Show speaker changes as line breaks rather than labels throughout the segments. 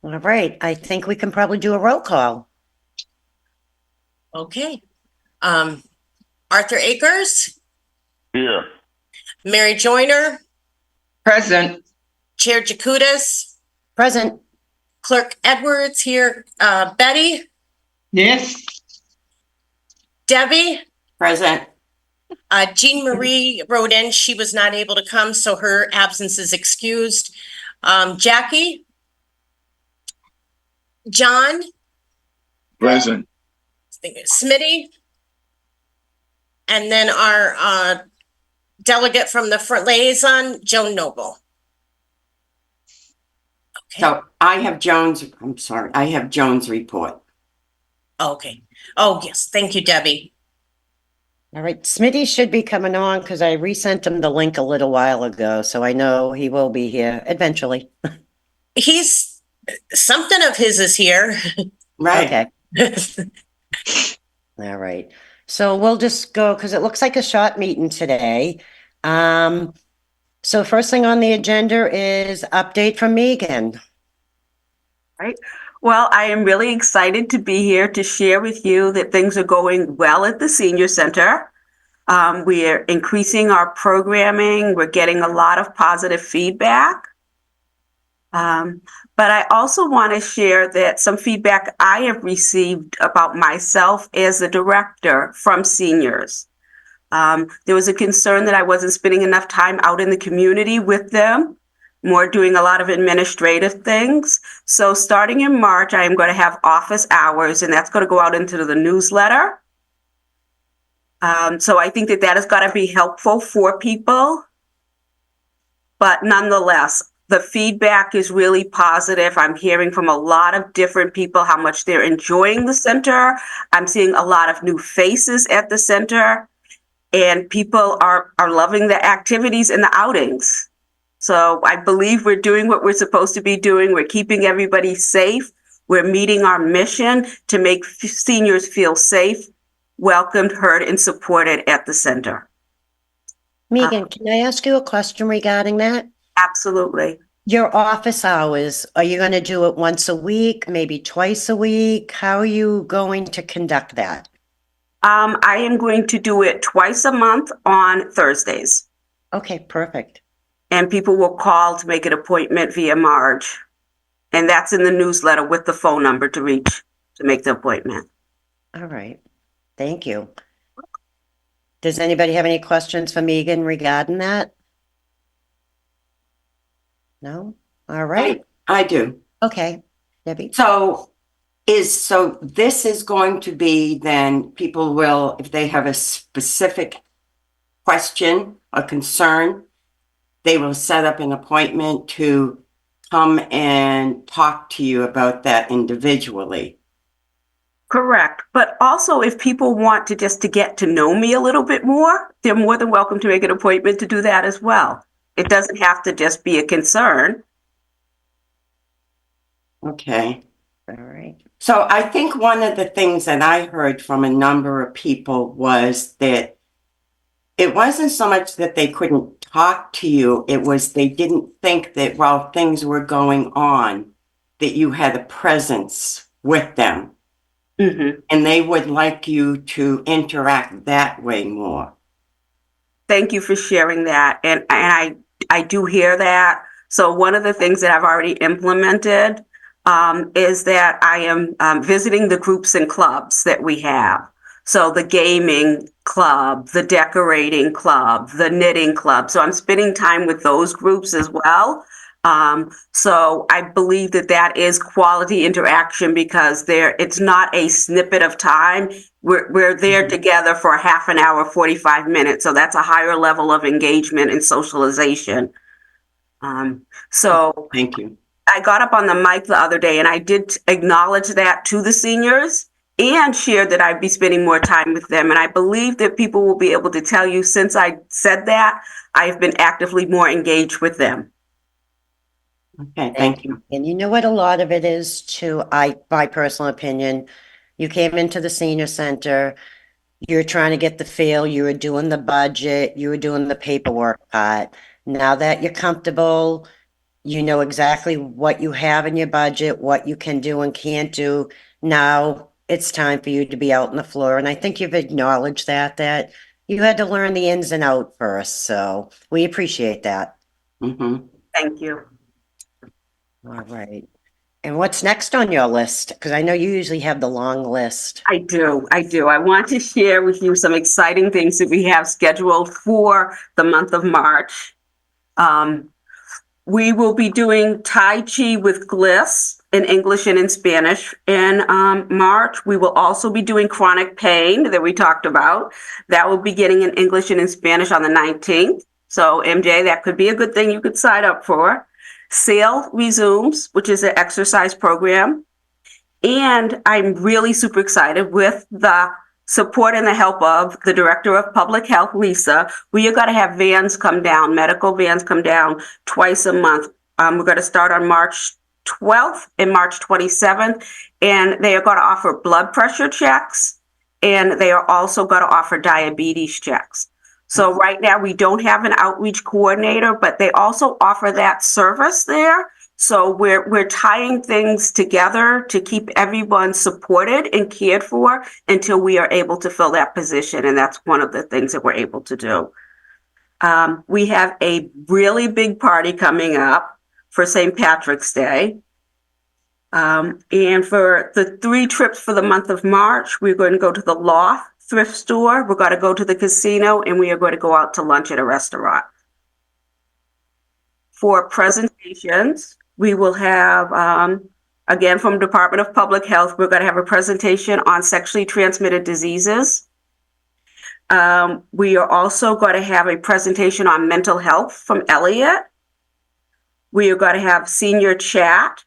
All right, I think we can probably do a roll call.
Okay. Arthur Akers,
Here.
Mary Joyner,
Present.
Chair Jacutis,
Present.
Clerk Edwards here, Betty,
Yes.
Debbie,
Present.
Jean Marie wrote in, she was not able to come, so her absence is excused. Jackie, John,
Present.
Smitty, and then our delegate from the front liaison, Joan Noble. Okay.
So I have Joan's report.
Okay. Oh, yes. Thank you, Debbie.
All right, Smitty should be coming on because I resent him the link a little while ago, so I know he will be here eventually.
Something of his is here.
Right.
Okay. All right. So we'll just go because it looks like a short meeting today. So first thing on the agenda is update from Megan.
Right. Well, I am really excited to be here to share with you that things are going well at the Senior Center. We are increasing our programming. We're getting a lot of positive feedback. But I also want to share that some feedback I have received about myself as a director from seniors. There was a concern that I wasn't spending enough time out in the community with them, more doing a lot of administrative things. So starting in March, I am going to have office hours, and that's going to go out into the newsletter. So I think that that is going to be helpful for people. But nonetheless, the feedback is really positive. I'm hearing from a lot of different people how much they're enjoying the center. I'm seeing a lot of new faces at the center, and people are loving the activities and the outings. So I believe we're doing what we're supposed to be doing. We're keeping everybody safe. We're meeting our mission to make seniors feel safe, welcomed, heard, and supported at the center.
Megan, can I ask you a question regarding that?
Absolutely.
Your office hours, are you going to do it once a week, maybe twice a week? How are you going to conduct that?
I am going to do it twice a month on Thursdays.
Okay, perfect.
And people will call to make an appointment via Marge. And that's in the newsletter with the phone number to reach to make the appointment.
All right. Thank you. Does anybody have any questions for Megan regarding that? No? All right.
I do.
Okay. Debbie?
So this is going to be then people will, if they have a specific question or concern, they will set up an appointment to come and talk to you about that individually.
Correct. But also if people want to just to get to know me a little bit more, they're more than welcome to make an appointment to do that as well. It doesn't have to just be a concern.
Okay.
All right.
So I think one of the things that I heard from a number of people was that it wasn't so much that they couldn't talk to you, it was they didn't think that while things were going on, that you had a presence with them.
Mm-hmm.
And they would like you to interact that way more.
Thank you for sharing that. And I do hear that. So one of the things that I've already implemented is that I am visiting the groups and clubs that we have. So the gaming club, the decorating club, the knitting club. So I'm spending time with those groups as well. So I believe that that is quality interaction because it's not a snippet of time. We're there together for a half an hour, 45 minutes. So that's a higher level of engagement and socialization. So
Thank you.
I got up on the mic the other day and I did acknowledge that to the seniors and shared that I'd be spending more time with them. And I believe that people will be able to tell you since I said that, I've been actively more engaged with them.
Okay, thank you.
And you know what a lot of it is too, my personal opinion, you came into the senior center, you're trying to get the feel, you were doing the budget, you were doing the paperwork part. Now that you're comfortable, You know exactly what you have in your budget, what you can do and can't do. Now it's time for you to be out on the floor. And I think you've acknowledged that you had to learn the ins and out first. So we appreciate that.
Mhm.
Thank you.
All right. And what's next on your list? Because I know you usually have the long list.
I do. I want to share with you some exciting things that we have scheduled for the month of March. We will be doing Tai Chi with Gliss in English and in Spanish in March. We will also be doing chronic pain that we talked about. That will be getting in English and in Spanish on the 19th. So MJ, that could be a good thing you could sign up for. Sail resumes, which is an exercise program. And I'm really super excited with the support and the help of the Director of Public Health, Lisa. We are going to have vans come down, medical vans come down twice a month. We're going to start on March 12th and March 27th, and they are going to offer blood pressure checks, and they are also going to offer diabetes checks. So right now we don't have an outreach coordinator, but they also offer that service there. So we're tying things together to keep everyone supported and cared for until we are able to fill that position. And that's one of the things that we're able to do. We have a really big party coming up for St. Patrick's Day. And for the 3 trips for the month of March, we're going to go to the Loft thrift store. We're going to go to the casino, and we are going to go out to lunch at a restaurant. For presentations, we will have, again, from Department of Public Health, we're going to have a presentation on sexually transmitted diseases. We are also going to have a presentation on mental health from Elliot. We are going to have senior chat,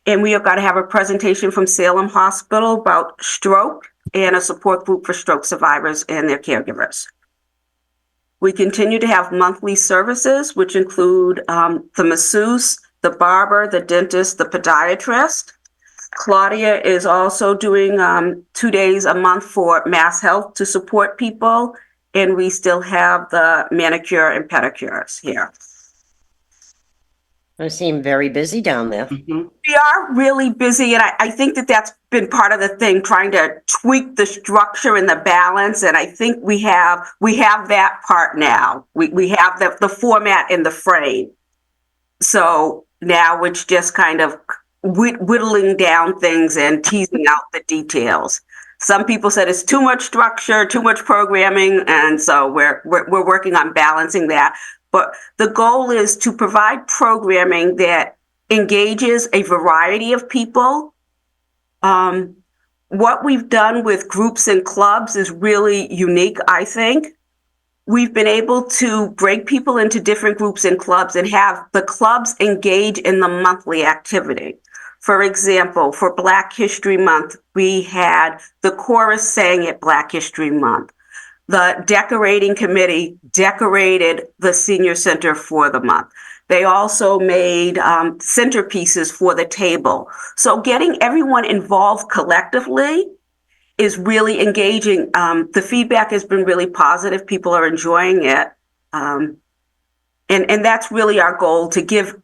and we are going to have a presentation from Salem Hospital about stroke and a support group for stroke survivors and their caregivers. We continue to have monthly services, which include the masseuse, the barber, the dentist, the podiatrist. Claudia is also doing 2 days a month for Mass Health to support people. And we still have the manicure and pedicures here.
You seem very busy down there.
Mhm.
We are really busy, and I think that that's been part of the thing, trying to tweak the structure and the balance. And I think we have that part now. We have the format and the frame. So now it's just kind of whittling down things and teasing out the details. Some people said it's too much structure, too much programming, and so we're working on balancing that. But the goal is to provide programming that engages a variety of people. What we've done with groups and clubs is really unique, I think. We've been able to break people into different groups and clubs and have the clubs engage in the monthly activity. For example, for Black History Month, we had the chorus sang at Black History Month. The decorating committee decorated the senior center for the month. They also made centerpieces for the table. So getting everyone involved collectively is really engaging. The feedback has been really positive. People are enjoying it. And that's really our goal, to give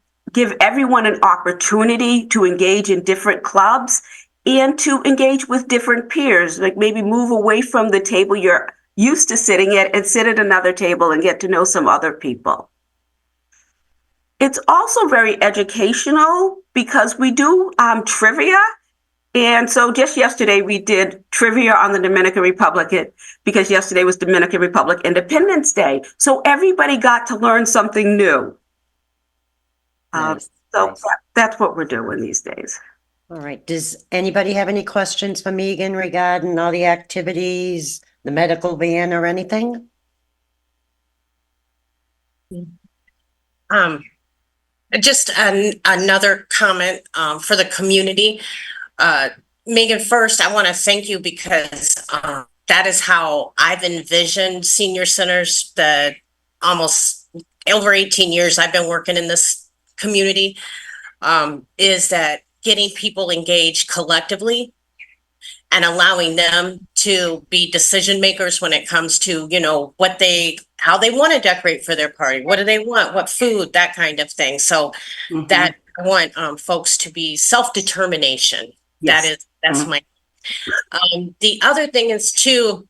everyone an opportunity to engage in different clubs and to engage with different peers, like maybe move away from the table you're used to sitting at and sit at another table and get to know some other people. It's also very educational because we do trivia. And so just yesterday we did trivia on the Dominican Republic because yesterday was Dominican Republic Independence Day. So everybody got to learn something new.
Nice,
So
nice.
that's what we're doing these days.
All right. Does anybody have any questions for Megan regarding all the activities, the medical van or anything?
Just another comment for the community. Megan, first, I want to thank you because that is how I've envisioned senior centers. The almost over 18 years I've been working in this community, is that getting people engaged collectively and allowing them to be decision makers when it comes to, you know, what they how they want to decorate for their party. What do they want? What food? That kind of thing. So that I want folks to be self-determination.
Yes.
That's my. The other thing is too,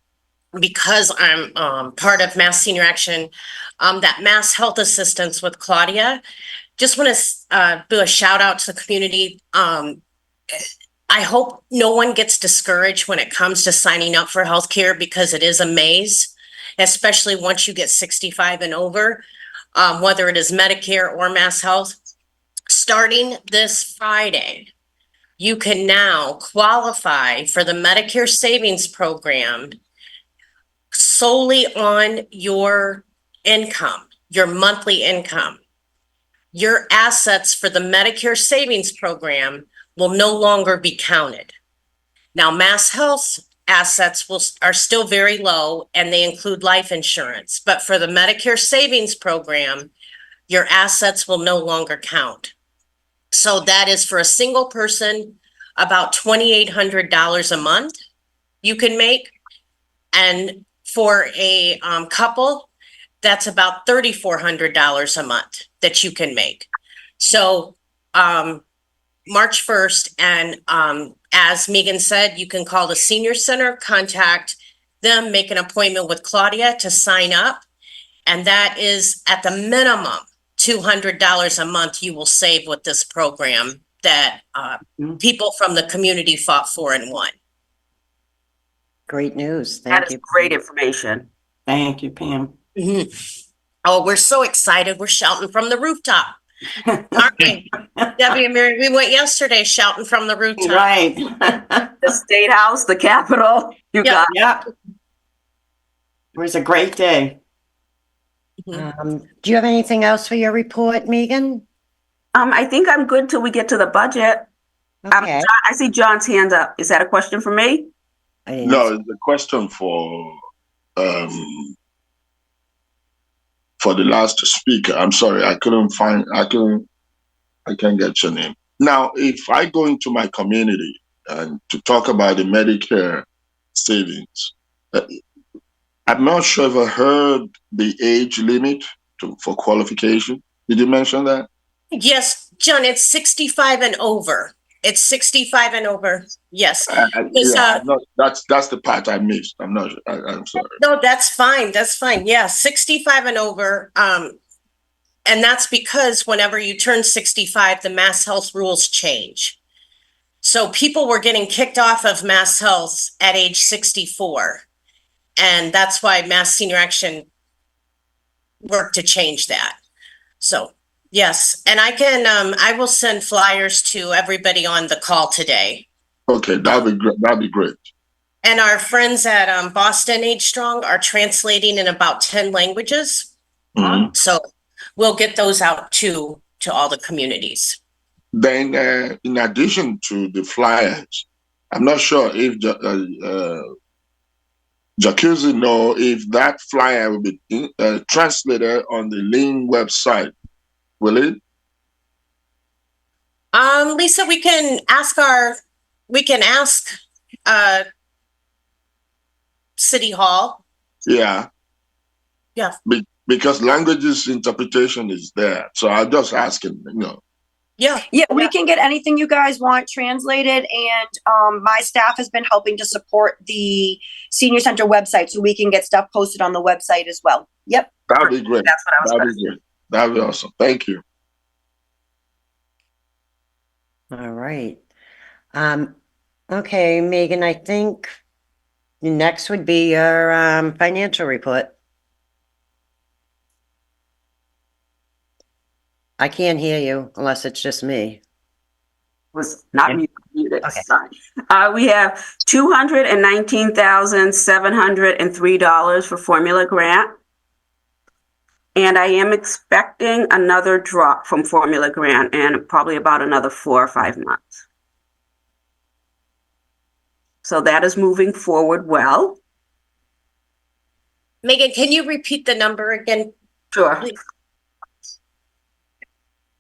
because I'm part of Mass Senior Action, that Mass Health Assistance with Claudia. Just want to do a shout out to the community. I hope no one gets discouraged when it comes to signing up for healthcare, because it is a maze, especially once you get 65 and over, whether it is Medicare or Mass Health. Starting this Friday, you can now qualify for the Medicare Savings Program solely on your income, your monthly income. Your assets for the Medicare Savings Program will no longer be counted. Now, Mass Health assets are still very low, and they include life insurance. But for the Medicare Savings Program, your assets will no longer count. So that is for a single person, about $2,800 a month you can make. And for a couple, that's about $3,400 a month that you can make. So March 1st, and as Megan said, you can call the Senior Center, contact them, make an appointment with Claudia to sign up. And that is at the minimum $200 a month you will save with this program that people from the community fought for and won.
Great news.
That
Thank
is
you.
great information.
Thank you, Pam.
Oh, we're so excited. We're shouting from the rooftop. Aren't we? Debbie and Mary, we went yesterday shouting from the rooftop.
Right.
The State House, the Capitol, you
Yeah.
got
Yeah. It was a great day.
Do you have anything else for your report, Megan?
I think I'm good till we get to the budget.
Okay.
I see John's hand up. Is that a question for me?
I didn't-
No, the question for the last speaker. I'm sorry, I can't get your name. Now, if I go into my community and to talk about the Medicare savings, I'm not sure if I heard the age limit for qualification. Did you mention that?
Yes, John, it's 65 and over. It's 65 and over. Yes.
That's the part I missed. I'm not. I'm sorry.
No, that's fine. That's fine. Yeah, 65 and over. And that's because whenever you turn 65, the Mass Health rules change. So people were getting kicked off of Mass Health at age 64. And that's why Mass Senior Action worked to change that. So, yes. And I will send flyers to everybody on the call today.
Okay, that'd be great.
And our friends at Boston Age Strong are translating in about 10 languages.
Mhm.
So we'll get those out to all the communities.
Then, in addition to the flyers, I'm not sure if Jacuzzi know if that flyer will be translated on the Lynn website. Will it?
Lisa, we can ask City Hall.
Yeah.
Yeah.
Because languages interpretation is there. So I'm just asking,
Yeah.
Yeah, we can get anything you guys want translated, and my staff has been helping to support the Senior Center website so we can get stuff posted on the website as well. Yep.
That'd be great.
That's what I was
That'd be great. That'd be awesome. Thank you.
All right. Okay, Megan, I think next would be your financial report. I can't hear you unless it's just me.
Was not muted.
Okay.
Sorry. We have $219,703 for formula grant. And I am expecting another drop from formula grant in probably about another 4 or 5 months. So that is moving forward well.
Megan, can you repeat the number again?
Sure.
Please.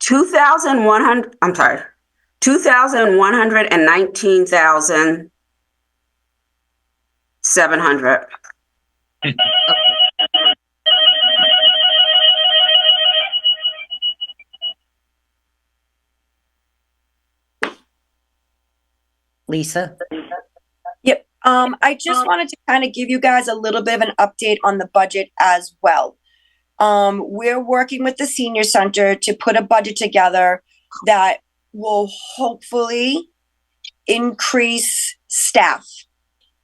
2,119,700.
Lisa?
Yep. I just wanted to kind of give you guys a little bit of an update on the budget as well. We're working with the senior center to put a budget together that will hopefully increase staff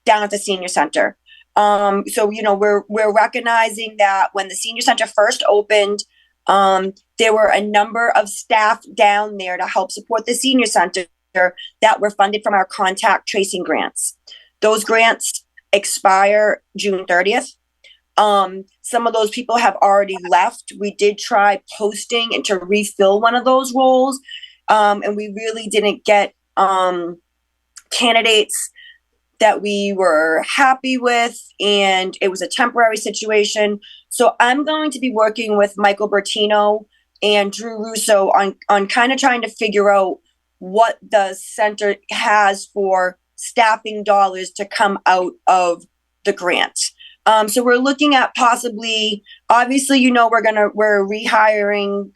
down at the senior center. So, you know, we're recognizing that when the senior center first opened, there were a number of staff down there to help support the senior center that were funded from our contact tracing grants. Those grants expire June 30th. Some of those people have already left. We did try posting and to refill one of those roles. And we really didn't get candidates that we were happy with, and it was a temporary situation. So I'm going to be working with Michael Bertino and Drew Russo on kind of trying to figure out what the center has for staffing dollars to come out of the grant. So we're looking at possibly, obviously, you know, we're rehiring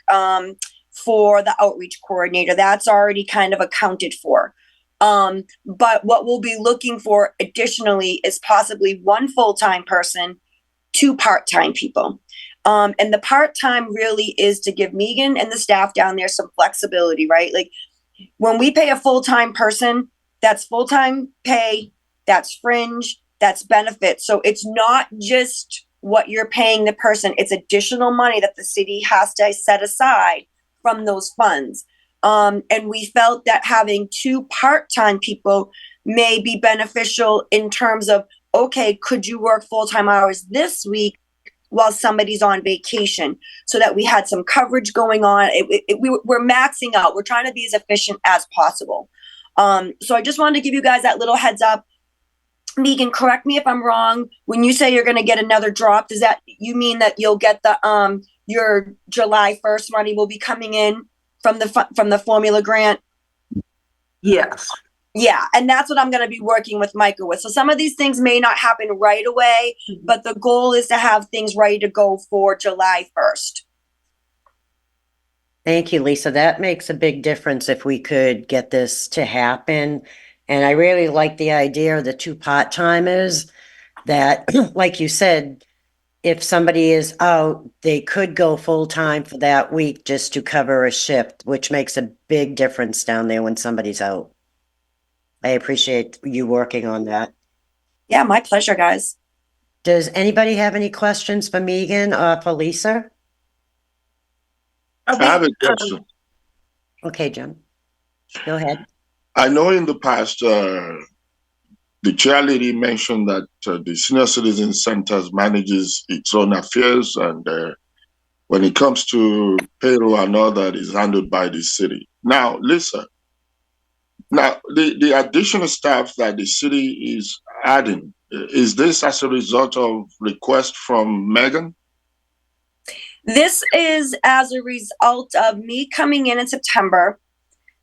for the outreach coordinator. That's already kind of accounted for. But what we'll be looking for additionally is possibly one full-time person, 2 part-time people. And the part-time really is to give Megan and the staff down there some flexibility, right? Like when we pay a full-time person, that's full-time pay, that's fringe, that's benefit. So it's not just what you're paying the person, it's additional money that the city has to set aside from those funds. And we felt that having 2 part-time people may be beneficial in terms of, okay, could you work full-time hours this week while somebody's on vacation, so that we had some coverage going on. We're maxing out. We're trying to be as efficient as possible. So I just wanted to give you guys that little heads up. Megan, correct me if I'm wrong. When you say you're going to get another drop, does that you mean that you'll get the your July 1st money will be coming in from the formula grant?
Yes.
Yeah, and that's what I'm going to be working with Micah with. So some of these things may not happen right away, but the goal is to have things ready to go for July 1st.
Thank you, Lisa. That makes a big difference if we could get this to happen. And I really like the idea of the 2 part-timers that, like you said, if somebody is out, they could go full-time for that week just to cover a shift, which makes a big difference down there when somebody's out. I appreciate you working on that.
Yeah, my pleasure, guys.
Does anybody have any questions for Megan or for Lisa?
I have a question.
Okay, Jim. Go ahead.
I know in the past, the chair lady mentioned that the Senior Citizen Centers manages its own affairs, and when it comes to payroll and all that is handled by the city. Now, Lisa, the additional staff that the city is adding, is this as a result of request from Megan?
This is as a result of me coming in September,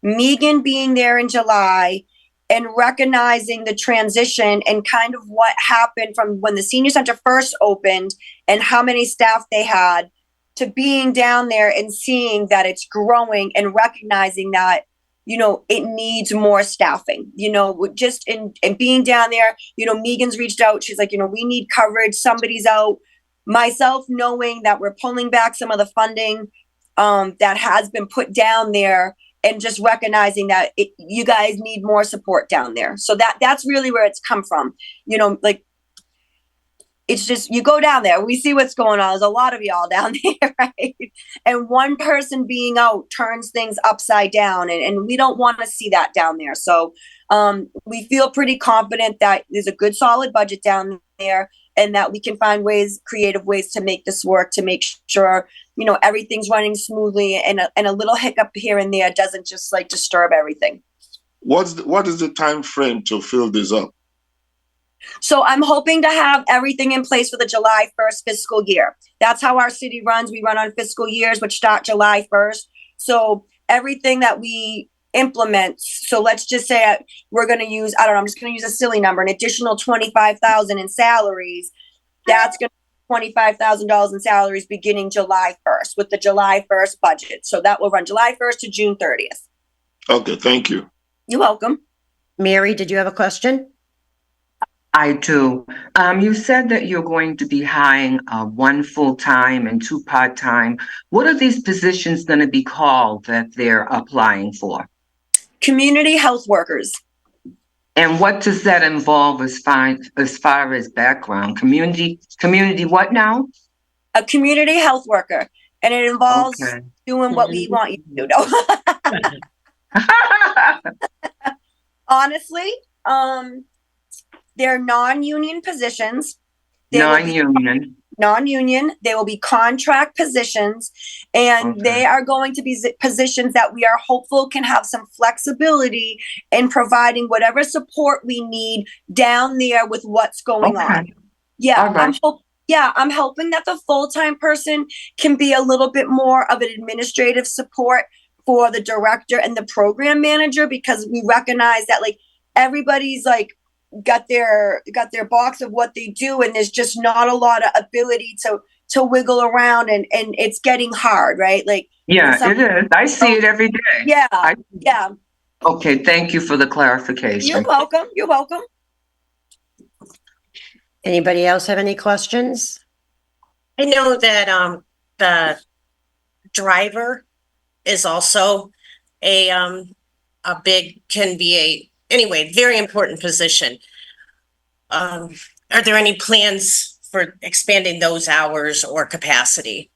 Megan being there in July, and recognizing the transition and kind of what happened from when the senior center first opened and how many staff they had, to being down there and seeing that it's growing and recognizing that, you know, it needs more staffing, you know, just in being down there, you know, Megan's reached out. She's like, you know, we need coverage. Somebody's out. Myself knowing that we're pulling back some of the funding that has been put down there, and just recognizing that you guys need more support down there. So that's really where it's come from. You know, like, it's just, you go down there, we see what's going on. There's a lot of y'all down there, right? And one person being out turns things upside down, and we don't want to see that down there. So we feel pretty confident that there's a good solid budget down there, and that we can find creative ways to make this work, to make sure, you know, everything's running smoothly, and a little hiccup here and there doesn't just like disturb everything.
What is the time frame to fill this up?
So I'm hoping to have everything in place for the July 1st fiscal year. That's how our city runs. We run on fiscal years, which start July 1st. So everything that we implement, so let's just say we're going to use, I don't know, I'm just going to use a silly number, an additional $25,000 in salaries. That's going to be $25,000 in salaries beginning July 1st with the July 1st budget. So that will run July 1st to June 30th.
Okay, thank you.
You're welcome.
Mary, did you have a question?
I do. You said that you're going to be hiring one full-time and two part-time. What are these positions going to be called that they're applying for?
Community health workers.
And what does that involve as far as background? Community what now?
A community health worker. And it involves
Okay.
doing what we want you to do. Honestly, they're non-union positions.
Non-union.
Non-union, they will be contract positions, and
Okay.
they are going to be positions that we are hopeful can have some flexibility in providing whatever support we need down there with what's going on.
Okay.
Yeah,
All right.
I'm hoping that the full-time person can be a little bit more of an administrative support for the director and the program manager, because we recognize that like everybody's like got their box of what they do, and there's just not a lot of ability to wiggle around, and it's getting hard, right? Like,
Yeah, it is. I see it every day.
yeah,
I-
yeah.
Okay, thank you for the clarification.
You're welcome. You're welcome.
Anybody else have any questions?
I know that the driver is also a very important position. Are there any plans for expanding those hours or capacity?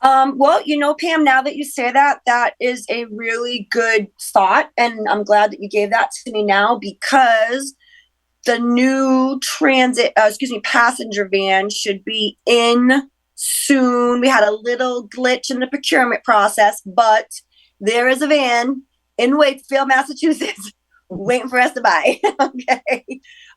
Well, Pam, now that you say that, that is a really good thought. And I'm glad that you gave that to me now, because the new passenger van should be in soon. We had a little glitch in the procurement process, but there is a van in Wakefield, Massachusetts, waiting for us to buy. Okay.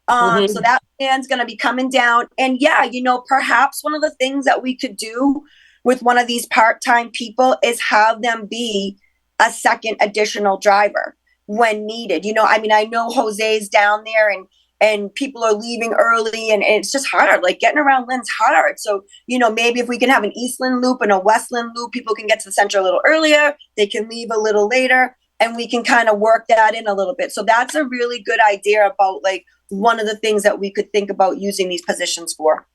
So that van's going to be coming down. And yeah, perhaps one of the things that we could do with one of these part-time people is have them be a second additional driver when needed. I know Jose's down there, and people are leaving early, and it's just hard. Like, getting around Lynn's hard. So, maybe if we can have an Eastland loop and a Westland loop, people can get to the center a little earlier. They can leave a little later, and we can kind of work that in a little bit. So that's a really good idea about like one of the things that we could think about using these positions for,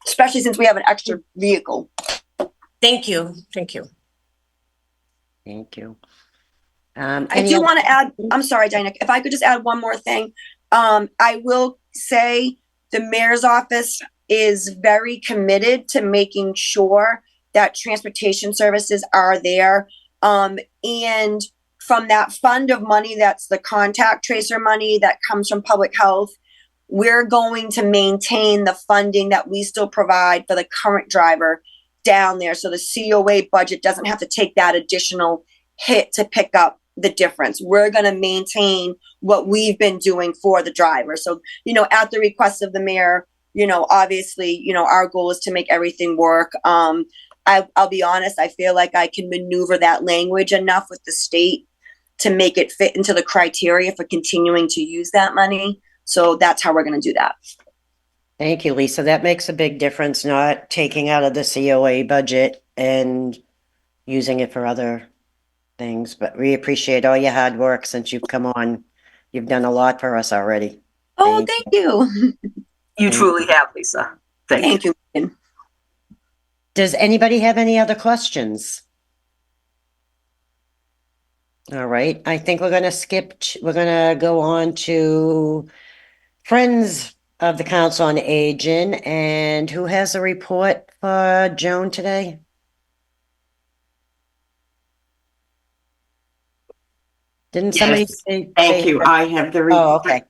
especially since we have an extra vehicle.
Thank you. Thank you.
Thank you.
I do want to add, I'm sorry, Diana, if I could just add one more thing. I will say the mayor's office is very committed to making sure that transportation services are there. And from that fund of money, that's the contact tracer money that comes from public health, we're going to maintain the funding that we still provide for the current driver down there. So the COA budget doesn't have to take that additional hit to pick up the difference. We're going to maintain what we've been doing for the driver. So, at the request of the mayor, obviously, our goal is to make everything work. I'll be honest, I feel like I can maneuver that language enough with the state to make it fit into the criteria for continuing to use that money. So that's how we're going to do that.
Thank you, Lisa. That makes a big difference, not taking out of the COA budget and using it for other things. But we appreciate all your hard work since you've come on. You've done a lot for us already.
Oh, thank you.
You truly have, Lisa. Thank you.
Thank you.
Does anybody have any other questions? All right, I think we're going to go on to Friends of the Council on Aging. And who has a report for Joan today? Didn't somebody
Yes,
say?
Thank you. I have the
Oh,
report.
okay.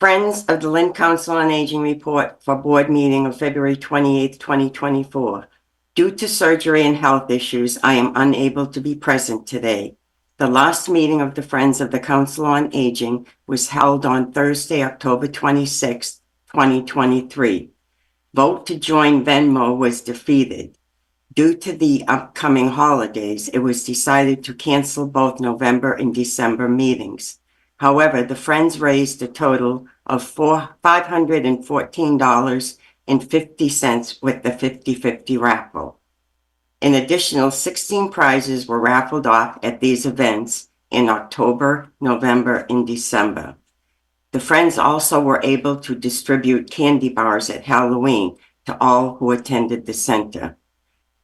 Friends of the Lynn Council on Aging report for board meeting of February 28th, 2024. Due to surgery and health issues, I am unable to be present today. The last meeting of the Friends of the Council on Aging was held on Thursday, October 26th, 2023. Vote to join Venmo was defeated. Due to the upcoming holidays, it was decided to cancel both November and December meetings. However, the Friends raised a total of $514.50 with the 50-50 raffle. An additional 16 prizes were raffled off at these events, in October, November, and December. The Friends also were able to distribute candy bars at Halloween to all who attended the center.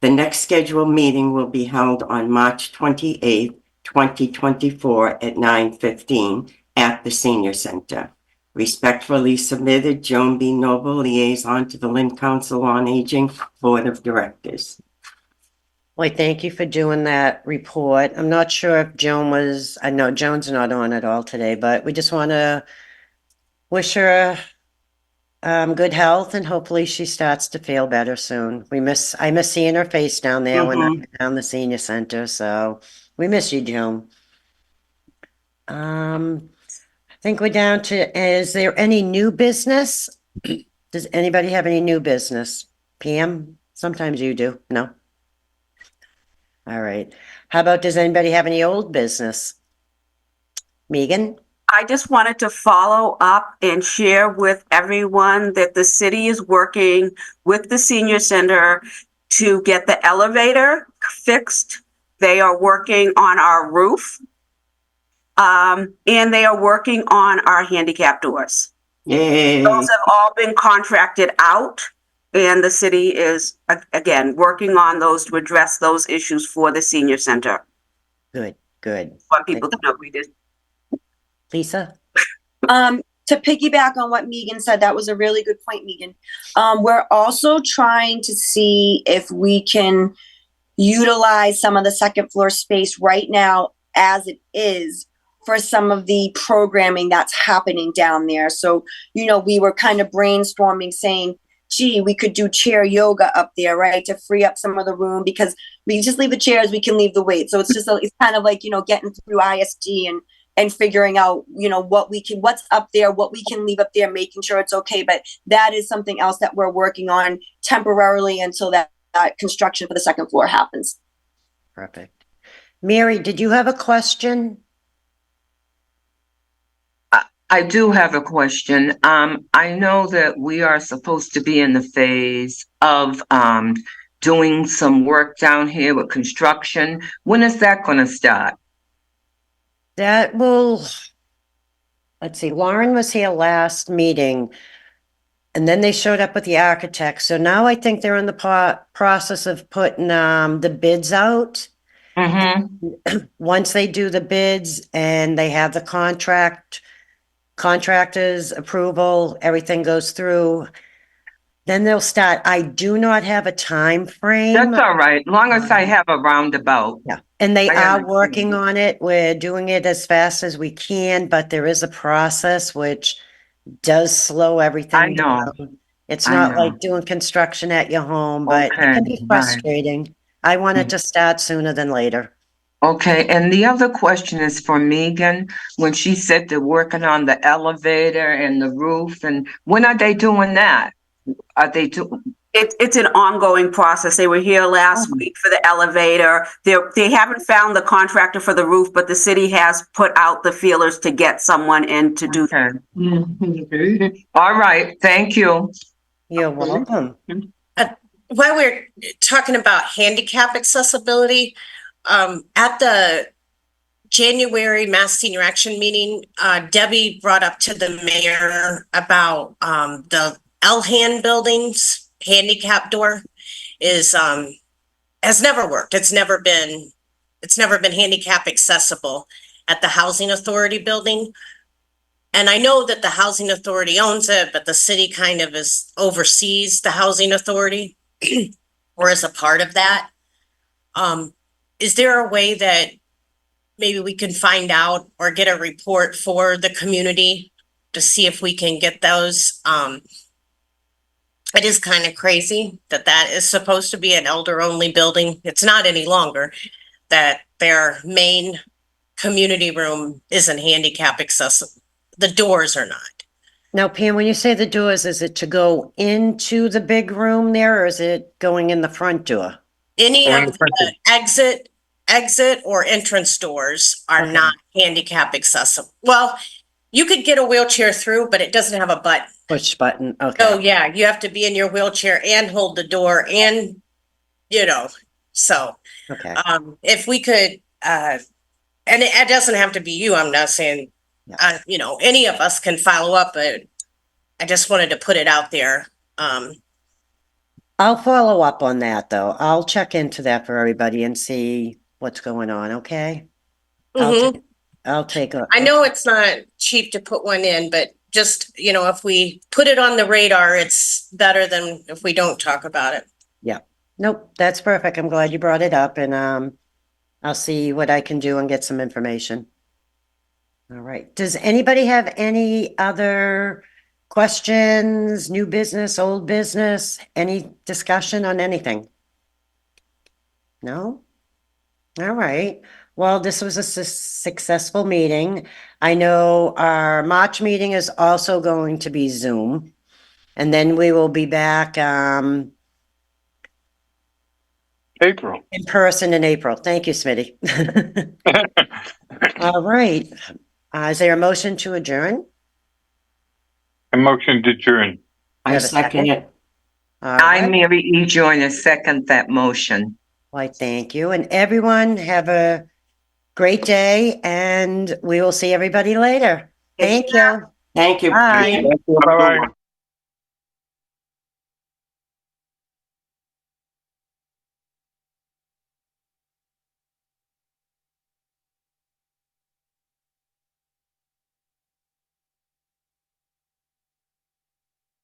The next scheduled meeting will be held on March 28th, 2024 at 9:15 at the Senior Center. Respectfully submitted, Joan B. Noble, Liaison to the Lynn Council on Aging Board of Directors.
Well, thank you for doing that report. I'm not sure if Joan was, I know Joan's not on at all today, but we just want to wish her good health and hopefully she starts to feel better soon. I miss seeing her face down there when I'm down the senior center, so we miss you, Joan. I think we're down to, is there any new business? Does anybody have any new business? Pam, sometimes you do, no? All right. How about, does anybody have any old business? Megan?
I just wanted to follow up and share with everyone that the city is working with the senior center to get the elevator fixed. They are working on our roof. And they are working on our handicap doors.
Yay.
Those have all been contracted out. And the city is, again, working on those to address those issues for the senior center.
Good, good.
Want people to know we did.
Lisa?
To piggyback on what Megan said, that was a really good point, Megan. We're also trying to see if we can utilize some of the second floor space right now as it is for some of the programming that's happening down there. So, we were kind of brainstorming saying, gee, we could do chair yoga up there, right? To free up some of the room, because we just leave the chairs, we can leave the weights. So it's just, it's kind of like, getting through ISD and figuring out, what's up there, what we can leave up there, making sure it's okay. But that is something else that we're working on temporarily until that construction for the second floor happens.
Perfect. Mary, did you have a question?
I do have a question. I know that we are supposed to be in the phase of doing some work down here with construction. When is that going to start?
That will, let's see, Lauren was here last meeting and then they showed up with the architect. So now I think they're in the process of putting the bids out.
Mm-hmm.
Once they do the bids and they have the contractor's approval, everything goes through, then they'll start. I do not have a time frame.
That's all right, long as I have a roundabout.
Yeah, and they
I
are
understand.
working on it. We're doing it as fast as we can, but there is a process which does slow everything
I know.
down. It's
I
not
know.
like doing construction at your home, but it can be
Okay, right.
frustrating. I want it to start sooner than later.
Okay, and the other question is for Megan, when she said they're working on the elevator and the roof, and when are they doing that? Are they
It's an ongoing process. They were here last week for the elevator. They haven't found the contractor for the roof, but the city has put out the feelers to get someone in to do that.
Okay. All right, thank you.
You're welcome.
While we're talking about handicap accessibility, at the January Mass Senior Action meeting, Debbie brought up to the mayor about the Elhan building's handicap door has never worked. It's never been handicap accessible at the Housing Authority building. And I know that the Housing Authority owns it, but the city kind of oversees the Housing Authority or is a part of that. Is there a way that maybe we can find out or get a report for the community to see if we can get those? It is kind of crazy that is supposed to be an elder-only building. It's not any longer, that their main community room isn't handicap accessible. The doors are not.
Now, Pam, when you say the doors, is it to go into the big room there or is it going in the front door?
Any of the exit or entrance doors are
Okay.
not handicap accessible. Well, you could get a wheelchair through, but it doesn't have a button.
Push button, okay.
Oh, yeah, you have to be in your wheelchair and hold the door and, so
Okay.
if we could and it doesn't have to be you. I'm not saying,
Yeah.
you know, any of us can follow up, but I just wanted to put it out there.
I'll follow up on that, though. I'll check into that for everybody and see what's going on, okay?
Mhm.
I'll take a.
I know it's not cheap to put one in, but just, you know, if we put it on the radar, it's better than if we don't talk about it.
Nope, that's perfect. I'm glad you brought it up, and I'll see what I can do and get some information. All right. Does anybody have any other questions, new business, old business, any discussion on anything? No? All right. Well, this was a successful meeting. I know our March meeting is also going to be Zoom. And then we will be back
April.
in person in April. Thank you, Smitty. All right. Is there a motion to adjourn?
A motion to adjourn.
You
I
have a
second it.
All
I,
right.
Mary E. Joyner, second that motion.
Why, thank you. And everyone have a great day, and we will see everybody later. Thank you.
Thank you.
Bye.
Bye-bye.